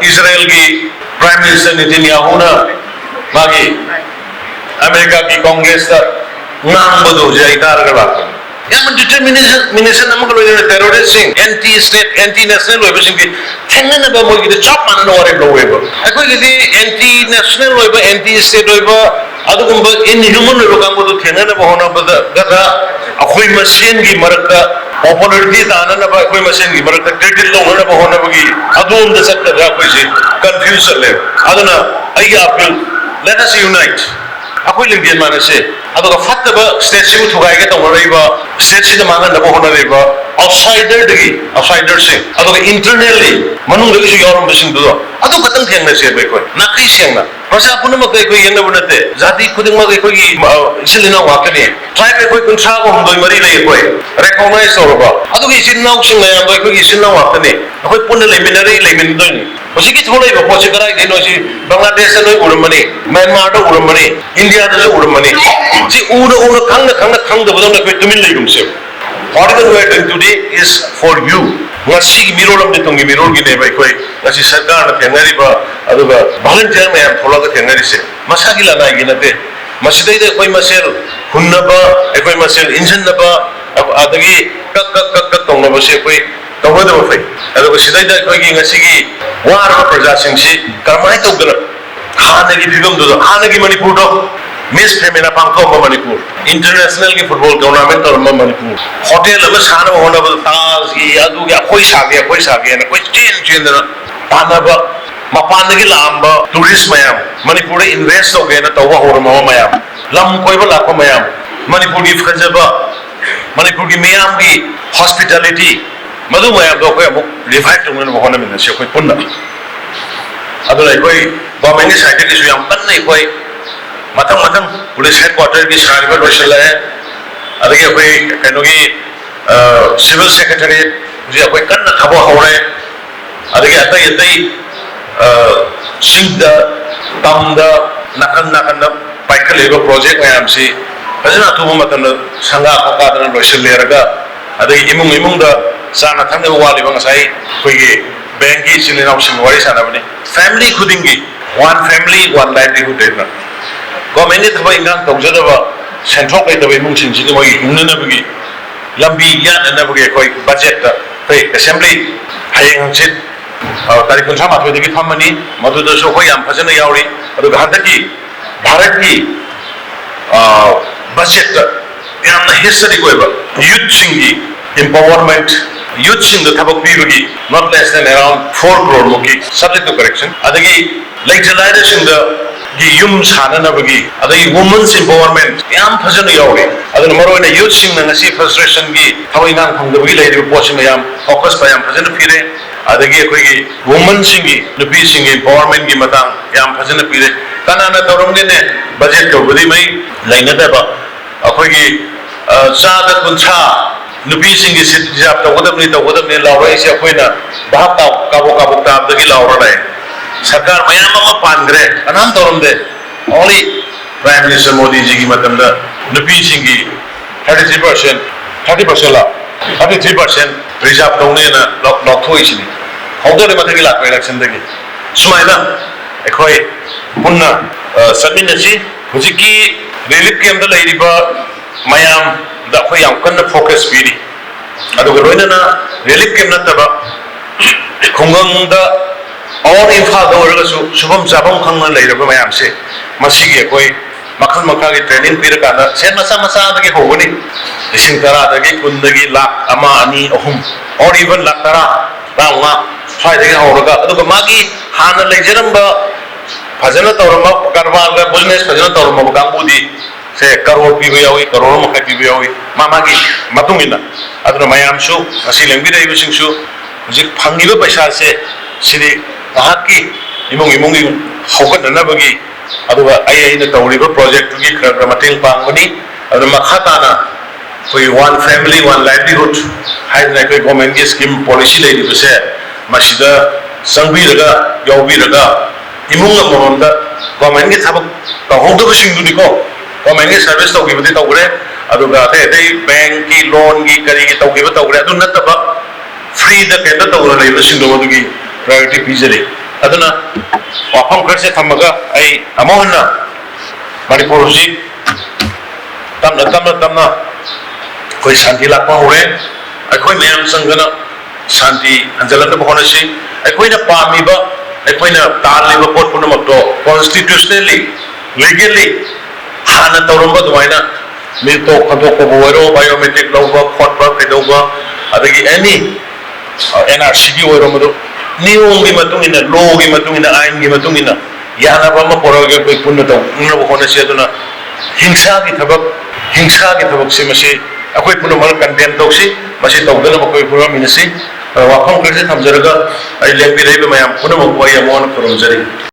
Israel ki Prime Minister Netanyahu na magi America ki Congress ta ngang bodo jai tar ka ba ya man determination nam ko lo terrorist sing anti state anti national lo sing ki thengna na ba mo ki chop man no re lo we ba akoi ki anti national lo ba anti state lo ba adu gumba inhuman lo kam bodo thengna na ba hona ba da akoi masen gi marakta popularity dana na ba akoi masen gi marakta credit lo na ba hona ba gi adum da sakta da akoi se confusion le aduna ai appeal let us unite akoi lingdian manase aduga fattaba state sibu thugai ga tawraiba state sida mangan da bohona reba outsider se aduga internally manung da su yorum bising do adu katang thengna se bai koi na kai sengna prasa puna ma kai koi yena bunate jati khuding ma kai koi isilina wakane tribe koi kun sa ko hondoi mari lai koi recognize orba aduga isinna sing na bai koi isinna wakane koi punna leminare lemin Masih kita mulai berpose kerai di Indonesia, Bangladesh itu urut mana, Myanmar itu urut mana, India itu urut mana. Si urut kang dah betul nak kau tumin lagi rumsel. Whatever we are doing today is for you. Ngasih mirror lam ditunggi mirror gini baik kau. Ngasih sarkar nak tengari ba, aduh ba, volunteer macam follow ke tengari se. Masa gila naik gini te. Masih dah kau masel hunna ba, kau masel engine ba, adagi kak tongga ba se kau. Tunggu dah bapak. Aduh kesidai dah kau ini ngasih ki warga perja singsi kerana itu guna. Hana ki bigam tu, hana ki manipur tu. Miss Femina Pangkau manipur. International ki football tournament tu manipur. Hotel apa sana mana betul tas ki aduh ki koi sage na koi chain na. Tanah ba mapan ki lamba tourist mayam. Manipur invest tu ke na tawa orang mawa mayam. Lam koi ba lakwa mayam. Manipur ki kerja ba. Manipur ki mayam ki hospitality. Madu mayam tu koi amuk revive tu mana bahana mana siapa koi punna. Adulah koi government ni side ki suyam kan ni koi matang police headquarter ki sari ber bersela hai. Aduh koi kenogi civil secretary dia koi kan nak khabar hore. Aduh atai singda tamda nakan paikal ego project mayam si. Kerana tu matan sangga apa dengan bersela raga. Aduh imung dah sana thangde wali bang sai koi bank ki silina using wari sana bani family khudingi one family one livelihood na government ni thaba ingang tawjada ba central kai tabai mung chin chini moi hingna na bagi lambi ya na bagi koi budget ta koi assembly hayeng chit tarikh 3 degi thamani madu da so koi am phajana yauri adu hadaki bharat ki budget ta yamna history koi ba youth singi empowerment youth sing the thabak pibagi not less than around 4 crore muki subject to correction adagi like jalai sing the yum sana na bagi adagi women's empowerment yam phajana yawi adana maroi youth sing na ngasi frustration gi thawai nang phangda bagi lai poching yam focus pa yam phajana phire adagi koi gi women sing gi nupi sing empowerment gi matang yam phajana phire kana na dorong ne budget ko budi mai laina da ba akoi gi chada kuncha nupi singi sitjap tawgadam ni laura isi akoi na bahap tau kabuk tab dagi laura lai sarkar mayam ama pandre anam torom de only Prime Minister Modi ji ki matam da nupi singi 33% la 33% reserve tawne na lok thoi sini hawdore mathagi lak election dagi sumaina akoi punna saminasi hujiki relief camp da lairiba mayam da khoi yang kan focus biri aduga roina relief camp na taba khungang da or infa da orga su subam sabam khangna leiraba mayam se masigi koi makhal gi training pira kana sen masa da gi hogoni ising tara da gi kun da gi lakh ama ani ahum or even lakh tara raunga sai da gi horaga aduga magi hana leijaramba phajana tawrama karbar da business phajana tawrama gambudi se karor pibu yawi karor makai pibu yawi mamagi matungina aduna mayam su asi lengbi dai bising su jik phangi ba paisa se sidi ahaki imung hokat na bagi aduga ai na tawri ba project gi khara mating pangmani aduna makhata na koi one family one livelihood hai na koi government gi scheme policy lai di se masida sangbi daga yawi daga imung amonda government gi thabak ta hongdo bising du ni ko government ki service tau gibati tau gure aduga te bank ki loan ki kari ki tau gure adu nataba free da kenda tau gure le sing do gi priority pijare aduna wafam khar se thamaga ai amohna manipur ji tamna koi shanti lakpa hore ai koi mayam sangana shanti anjalana bhona si ai koi na pami ba ai koi na tali ba pot puna makto constitutionally legally hana tawramba duaina mi to khato ko boiro biometric lawba khotba kedoba adagi any NRC gi oiro madu niyom gi matungina law gi matungina ain gi matungina yana ba ma poroge koi punna to ngna bhona si aduna hingsa gi thabak se mase akoi puna mal condemn tawsi mase tawdana ba koi pura minasi wafam khar se thamjaraga ai lembi reiba mayam puna mo boy amon kurumjari